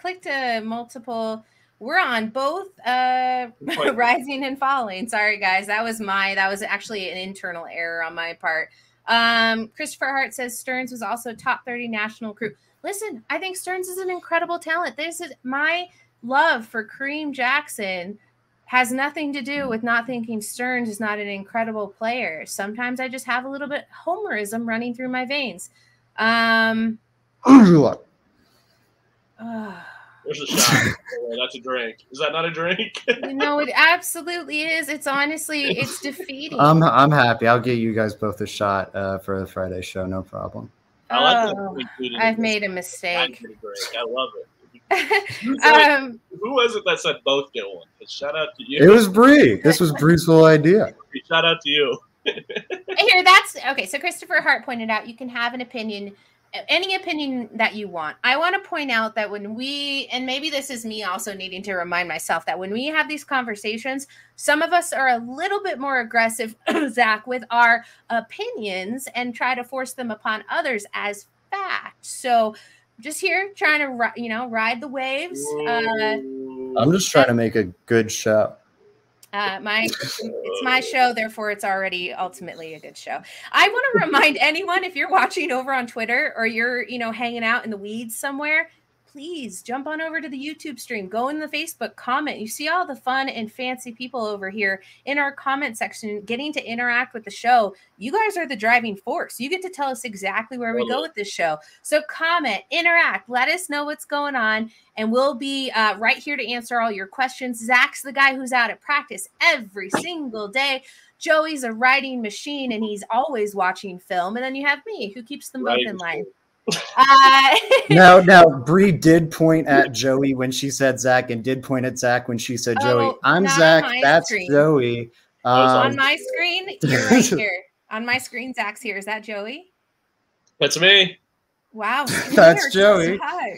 clicked multiple. We're on both rising and falling. Sorry, guys. That was actually an internal error on my part. Christopher Hart says Stearns was also top 30 national recruit. Listen, I think Stearns is an incredible talent. This is my love for Kareem Jackson has nothing to do with not thinking Stearns is not an incredible player. Sometimes I just have a little bit homerism running through my veins. There's a shot. That's a drink. Is that not a drink? No, it absolutely is. It's honestly, it's defeating. I'm happy. I'll get you guys both a shot for the Friday show. No problem. I've made a mistake. I love it. Who was it that said both get one? Shout out to you. It was Bree. This was Bree's whole idea. Shout out to you. Here, that's okay. So Christopher Hart pointed out you can have an opinion, any opinion that you want. I want to point out that when we, and maybe this is me also needing to remind myself that when we have these conversations, some of us are a little bit more aggressive, Zach, with our opinions and try to force them upon others as fact. So just here trying to, ride the waves. I'm just trying to make a good show. It's my show, therefore it's already ultimately a good show. I want to remind anyone, if you're watching over on Twitter or you're, hanging out in the weeds somewhere, please jump on over to the YouTube stream, go in the Facebook, comment. You see all the fun and fancy people over here in our comment section getting to interact with the show. You guys are the driving force. You get to tell us exactly where we go with this show. So comment, interact, let us know what's going on, and we'll be right here to answer all your questions. Zach's the guy who's out at practice every single day. Joey's a writing machine, and he's always watching film. And then you have me, who keeps them both in line. Now, Bree did point at Joey when she said Zach, and did point at Zach when she said Joey. I'm Zach. That's screen. Joey. On my screen, you're right here. On my screen, Zach's here. Is that Joey? That's me. Wow, that's Joey. Okay.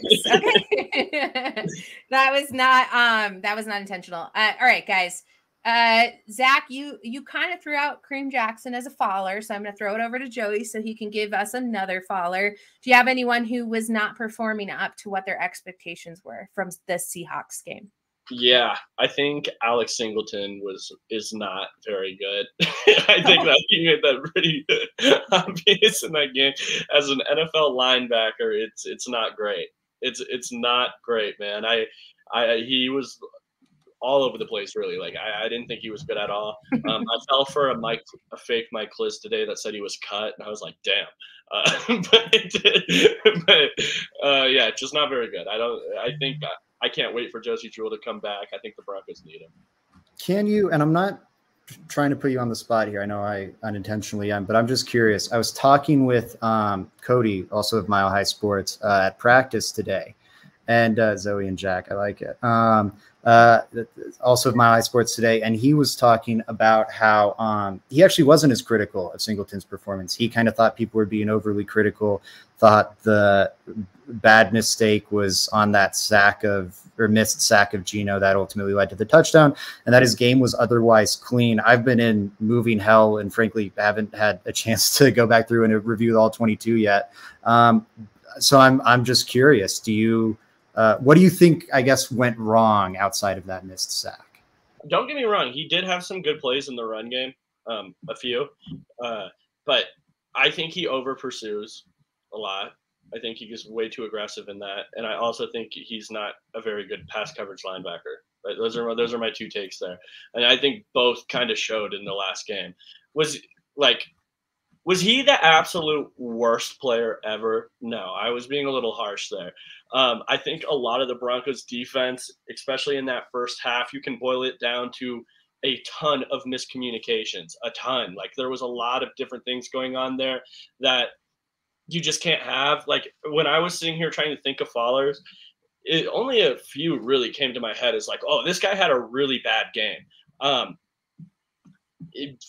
that was not intentional. All right, guys. Zach, you kind of threw out Kareem Jackson as a faller, so I'm going to throw it over to Joey so he can give us another faller. Do you have anyone who was not performing up to what their expectations were from the Seahawks game? Yeah, I think Alex Singleton is not very good. I think that he made that pretty obvious in that game. As an NFL linebacker, it's not great. It's not great, man. He was all over the place, really. Like I didn't think he was good at all. I fell for a fake Mike Kliss today that said he was cut, and I was like, damn. Yeah, just not very good. I can't wait for Josie Jewell to come back. I think the Broncos need him. Can you? And I'm not trying to put you on the spot here. I know I unintentionally am, but I'm just curious. I was talking with Cody, also of Mile High Sports, at practice today, and Zoe and Jack. I like it. Also of Mile High Sports today, and he was talking about how he actually wasn't as critical of Singleton's performance. He kind of thought people were being overly critical, thought the bad mistake was on that missed sack of Geno that ultimately led to the touchdown, and that his game was otherwise clean. I've been in moving hell and frankly haven't had a chance to go back through and review all 22 yet. So I'm just curious, what do you think, I guess, went wrong outside of that missed sack? Don't get me wrong. He did have some good plays in the run game, a few. But I think he over pursues a lot. I think he gets way too aggressive in that. And I also think he's not a very good pass coverage linebacker. Right? Those are my two takes there. And I think both kind of showed in the last game. Was he the absolute worst player ever? No, I was being a little harsh there. I think a lot of the Broncos defense, especially in that first half, you can boil it down to a ton of miscommunications, a ton. Like there was a lot of different things going on there that you just can't have. Like when I was sitting here trying to think of fallers, only a few really came to my head as like, oh, this guy had a really bad game.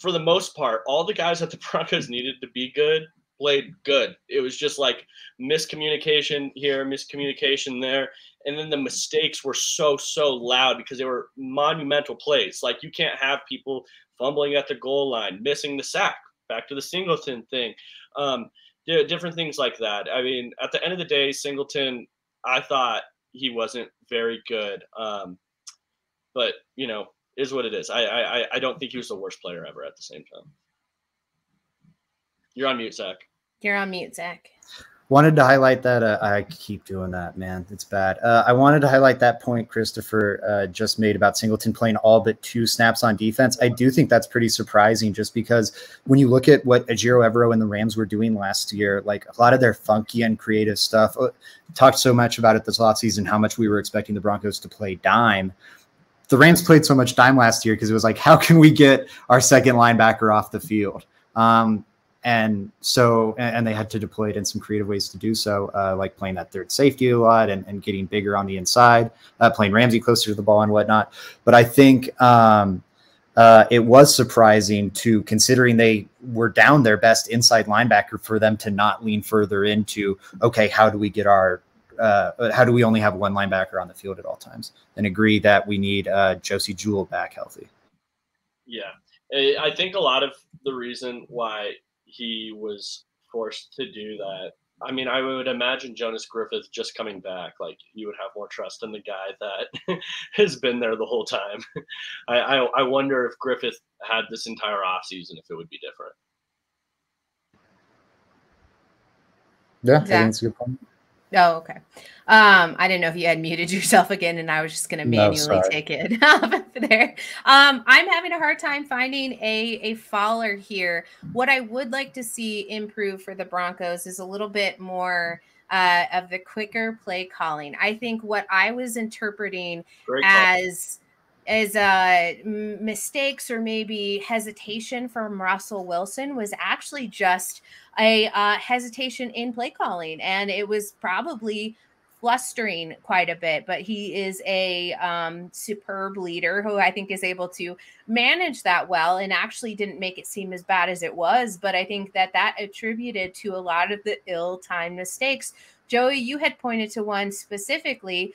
For the most part, all the guys that the Broncos needed to be good played good. It was just like miscommunication here, miscommunication there. And then the mistakes were so loud because they were monumental plays. Like you can't have people fumbling at the goal line, missing the sack, back to the Singleton thing. Different things like that. I mean, at the end of the day, Singleton, I thought he wasn't very good. But, is what it is. I don't think he was the worst player ever at the same time. You're on mute, Zach. You're on mute, Zach. Wanted to highlight that. I keep doing that, man. It's bad. I wanted to highlight that point Christopher just made about Singleton playing all but 2 snaps on defense. I do think that's pretty surprising just because when you look at what Ejiro Evero and the Rams were doing last year, like a lot of their funky and creative stuff, talked so much about it this offseason, how much we were expecting the Broncos to play dime. The Rams played so much dime last year because it was like, how can we get our second linebacker off the field? And they had to deploy it in some creative ways to do so, like playing that third safety a lot and getting bigger on the inside, playing Ramsey closer to the ball and whatnot. But I think it was surprising to considering they were down their best inside linebacker for them to not lean further into, okay, how do we get how do we only have one linebacker on the field at all times, and agree that we need Josie Jewell back healthy. Yeah. I think a lot of the reason why he was forced to do that, I mean, I would imagine Jonas Griffith just coming back, like, you would have more trust in the guy that has been there the whole time. I wonder if Griffith had this entire offseason, if it would be different. Yeah, I think it's a good point. Oh, okay. I didn't know if you had muted yourself again, and I was just going to manually take it off there. I'm having a hard time finding a faller here. What I would like to see improve for the Broncos is a little bit more of the quicker play calling. I think what I was interpreting as mistakes or maybe hesitation from Russell Wilson was actually just a hesitation in play calling, and it was probably flustering quite a bit, but he is a superb leader who I think is able to manage that well and actually didn't make it seem as bad as it was. But I think that attributed to a lot of the ill-timed mistakes. Joey, you had pointed to one specifically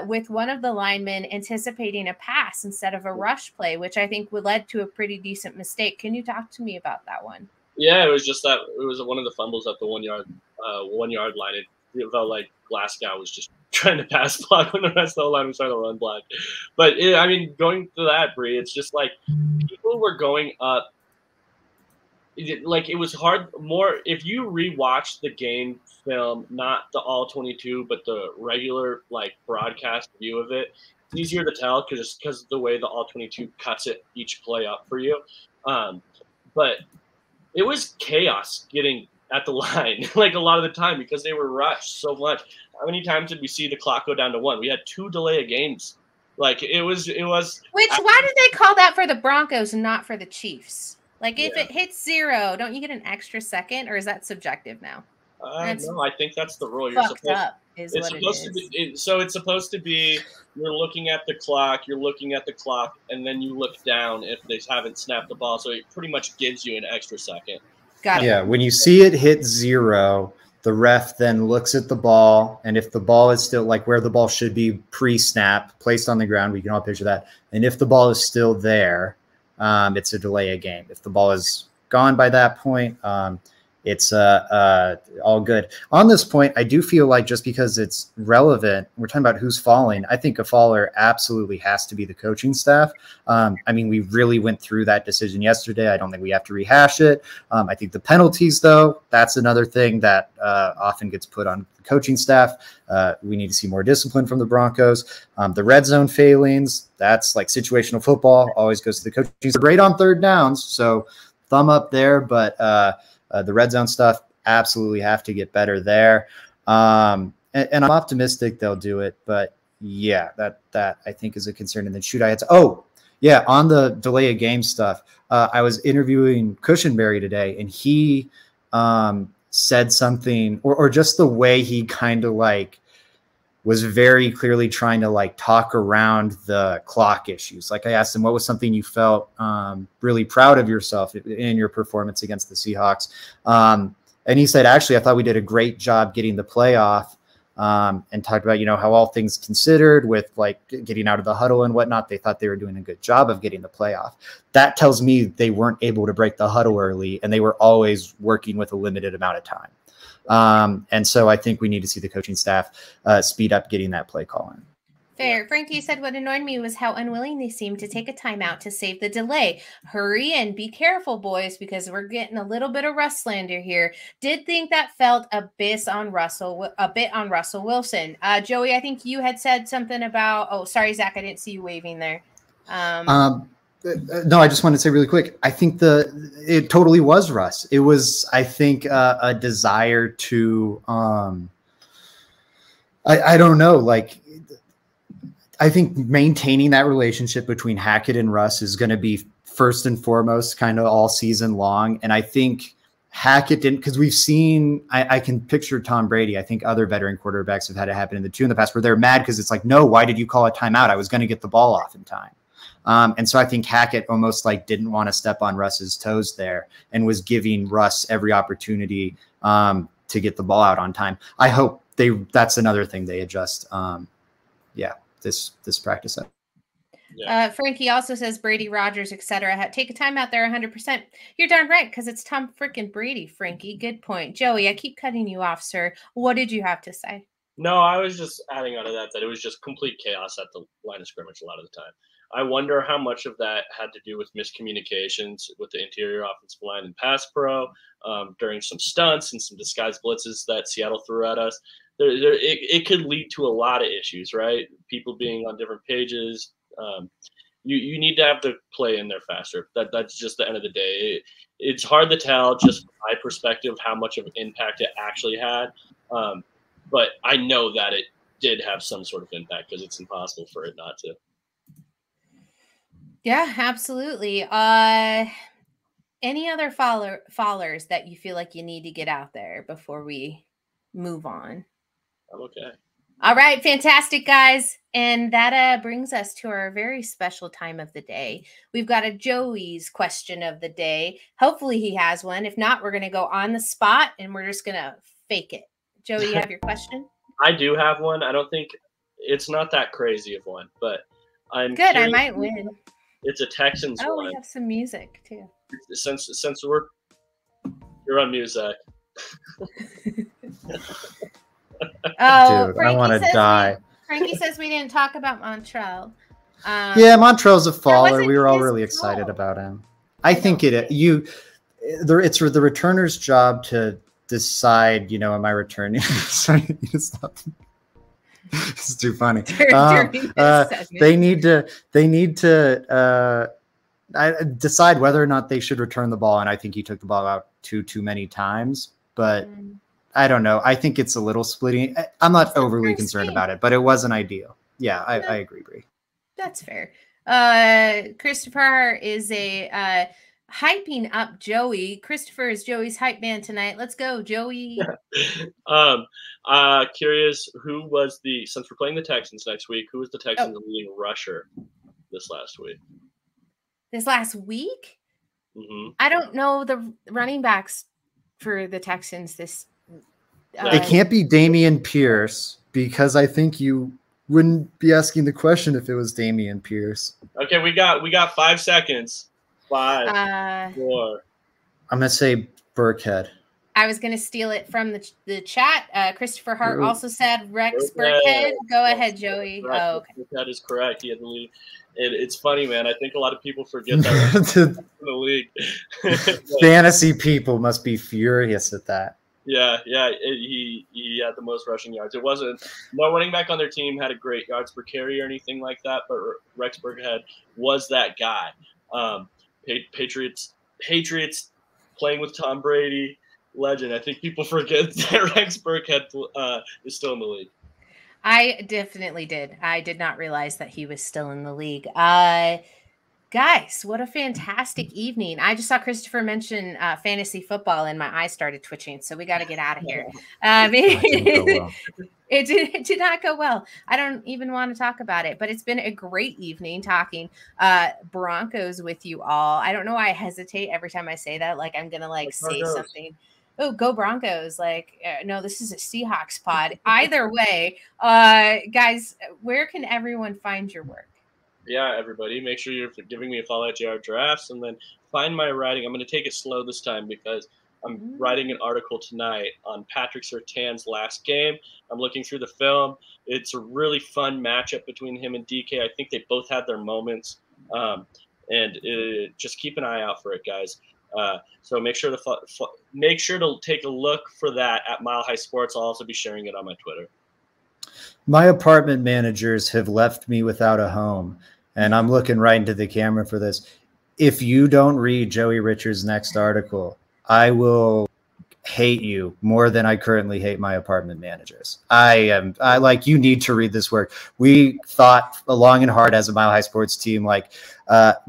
with one of the linemen anticipating a pass instead of a rush play, which I think led to a pretty decent mistake. Can you talk to me about that one? Yeah, it was just that it was one of the fumbles at the 1 yard line. It felt like Glasgow was just trying to pass block when the rest of the line was trying to run block. But I mean, going to that, Bree, it's just like people were going up. Like, it was hard more if you rewatch the game film, not the all 22, but the regular like broadcast view of it. It's easier to tell because of the way the all 22 cuts it each play up for you. But it was chaos getting at the line, like, a lot of the time, because they were rushed so much. How many times did we see the clock go down to 1? We had 2 delay of games. Like, it was. Which, why did they call that for the Broncos and not for the Chiefs? Like, if it hits 0, don't you get an extra second, or is that subjective now? No, I think that's the rule. It's supposed to be you're looking at the clock, and then you look down if they haven't snapped the ball. So it pretty much gives you an extra second. Got it. Yeah, when you see it hit 0, the ref then looks at the ball, and if the ball is still like where the ball should be pre-snap, placed on the ground, we can all picture that. And if the ball is still there, it's a delay of game. If the ball is gone by that point, it's all good. On this point, I do feel like just because it's relevant, we're talking about who's falling. I think a faller absolutely has to be the coaching staff. I mean, we really went through that decision yesterday. I don't think we have to rehash it. I think the penalties, though, that's another thing that often gets put on the coaching staff. We need to see more discipline from the Broncos. The red zone failings, that's like situational football, always goes to the coaching. They're great on third downs, so thumb up there, but the red zone stuff absolutely have to get better there. And I'm optimistic they'll do it, but yeah, that I think is a concern. And then on the delay of game stuff, I was interviewing Cushenberry today, and he said something, or just the way he kind of like was very clearly trying to like talk around the clock issues. Like, I asked him, what was something you felt really proud of yourself in your performance against the Seahawks? And he said, actually, I thought we did a great job getting the playoff, and talked about, how all things considered with like getting out of the huddle and whatnot, they thought they were doing a good job of getting the playoff. That tells me they weren't able to break the huddle early, and they were always working with a limited amount of time. And so I think we need to see the coaching staff speed up getting that play call in. Fair. Frankie said, what annoyed me was how unwilling they seemed to take a timeout to save the delay. Hurry and be careful, boys, because we're getting a little bit of Russ slander here. Did think that felt a bit on Russell Wilson. Joey, I think you had said something about, oh, sorry, Zach, I didn't see you waving there. No, I just wanted to say really quick. I think it totally was Russ. It was, I think, a desire to, I don't know, like, I think maintaining that relationship between Hackett and Russ is going to be first and foremost kind of all season long. And I think Hackett didn't, because we've seen, I can picture Tom Brady. I think other veteran quarterbacks have had it happen in the past where they're mad because it's like, no, why did you call a timeout? I was going to get the ball off in time. And so I think Hackett almost like didn't want to step on Russ's toes there and was giving Russ every opportunity to get the ball out on time. I hope that's another thing they adjust. This practice. Yeah. Frankie also says Brady, Rodgers, etc. Take a time out there 100%. You're darn right, because it's Tom freaking Brady, Frankie. Good point. Joey, I keep cutting you off, sir. What did you have to say? No, I was just adding on to that it was just complete chaos at the line of scrimmage a lot of the time. I wonder how much of that had to do with miscommunications with the interior offensive line and pass pro during some stunts and some disguised blitzes that Seattle threw at us. It could lead to a lot of issues, right? People being on different pages. You need to have the play in there faster. That's just the end of the day. It's hard to tell just from my perspective how much of an impact it actually had. But I know that it did have some sort of impact because it's impossible for it not to. Yeah, absolutely. Any other followers that you feel like you need to get out there before we move on? I'm okay. All right, fantastic, guys. And that brings us to our very special time of the day. We've got a Joey's question of the day. Hopefully he has one. If not, we're going to go on the spot and we're just going to fake it. Joey, you have your question? I do have one. I don't think it's not that crazy of one, but I'm good. I might win. It's a Texans one. Oh, we have some music too. Since you're on music. Oh, dude, I want to die. Frankie says we didn't talk about Montrell. Yeah, Montrell's a faller. We were all really excited about him. I think it's the returner's job to decide, am I returning? Sorry, stop. It's too funny. They need to decide whether or not they should return the ball, and I think he took the ball out too many times. But I don't know. I think it's a little splitting. I'm not overly concerned about it, but it wasn't ideal. Yeah, I agree, Bree. That's fair. Christopher is hyping up Joey. Christopher is Joey's hype man tonight. Let's go, Joey. Curious, since we're playing the Texans next week, who was the Texans leading rusher this last week? This last week? Mm-hmm. I don't know the running backs for the Texans this. It can't be Dameon Pierce, because I think you wouldn't be asking the question if it was Dameon Pierce. Okay, we got 5 seconds. 5, 4. I'm gonna say Burkhead. I was gonna steal it from the chat. Christopher Hart also said Rex Burkhead. Go ahead, Joey. Correct. Oh, okay. That is correct. He had the lead. It's funny, man. I think a lot of people forget that in the league. Fantasy people must be furious at that. Yeah. He had the most rushing yards. It wasn't no running back on their team had a great yards per carry or anything like that, but Rex Burkhead was that guy. Patriots playing with Tom Brady, legend. I think people forget that Rex Burkhead is still in the league. I definitely did. I did not realize that he was still in the league. Guys, what a fantastic evening. I just saw Christopher mention fantasy football and my eyes started twitching, so we got to get out of here. It did not go well. I don't even want to talk about it, but it's been a great evening talking Broncos with you all. I don't know why I hesitate every time I say that. Like I'm going to say something. Oh, go Broncos. No, this is a Seahawks pod. Either way, guys, where can everyone find your work? Yeah, everybody, make sure you're giving me a follow at JR Drafts, and then find my writing. I'm going to take it slow this time because I'm writing an article tonight on Patrick Surtain's last game. I'm looking through the film. It's a really fun matchup between him and DK. I think they both had their moments, just keep an eye out for it, guys. So make sure to take a look for that at Mile High Sports. I'll also be sharing it on my Twitter. My apartment managers have left me without a home. And I'm looking right into the camera for this. If you don't read Joey Richards' next article, I will hate you more than I currently hate my apartment managers. You need to read this work. We thought long and hard as a Mile High Sports team,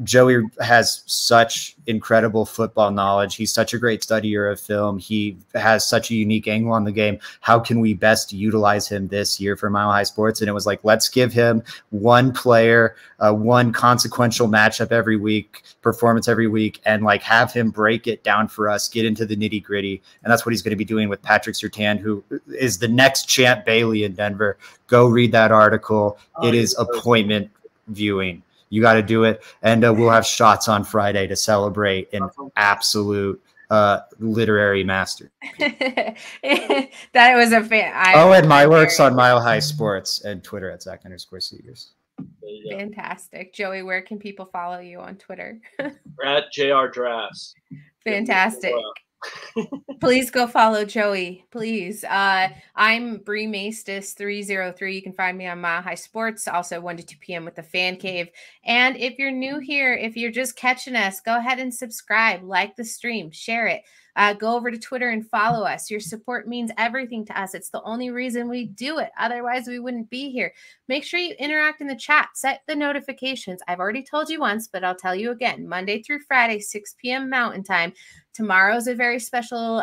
Joey has such incredible football knowledge. He's such a great studier of film. He has such a unique angle on the game. How can we best utilize him this year for Mile High Sports? And it was like, let's give him one player, one consequential matchup every week, performance every week, and like have him break it down for us, get into the nitty gritty. And that's what he's going to be doing with Patrick Surtain, who is the next Champ Bailey in Denver. Go read that article. It is appointment viewing. You got to do it. And we'll have shots on Friday to celebrate an absolute literary master. That was a fan. And my work's on Mile High Sports and Twitter at Zach_Seegers. Fantastic. Joey, where can people follow you on Twitter? At JR Drafts. Fantastic. Please go follow Joey, please. I'm Bree Maestas 303. You can find me on Mile High Sports, also 1 to 2 p.m. with the Fan Cave. And if you're new here, if you're just catching us, go ahead and subscribe, like the stream, share it. Go over to Twitter and follow us. Your support means everything to us. It's the only reason we do it. Otherwise, we wouldn't be here. Make sure you interact in the chat. Set the notifications. I've already told you once, but I'll tell you again. Monday through Friday, 6 p.m. Mountain Time. Tomorrow's a very special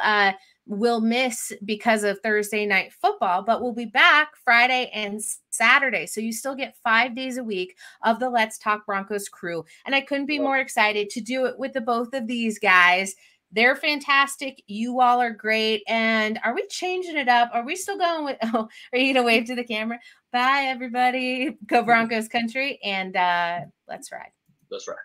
we'll miss because of Thursday night football, but we'll be back Friday and Saturday. So you still get 5 days a week of the Let's Talk Broncos crew. And I couldn't be more excited to do it with the both of these guys. They're fantastic. You all are great. And are we changing it up? Are we still going with, are you going to wave to the camera? Bye, everybody. Go Broncos country. And let's ride. Let's ride.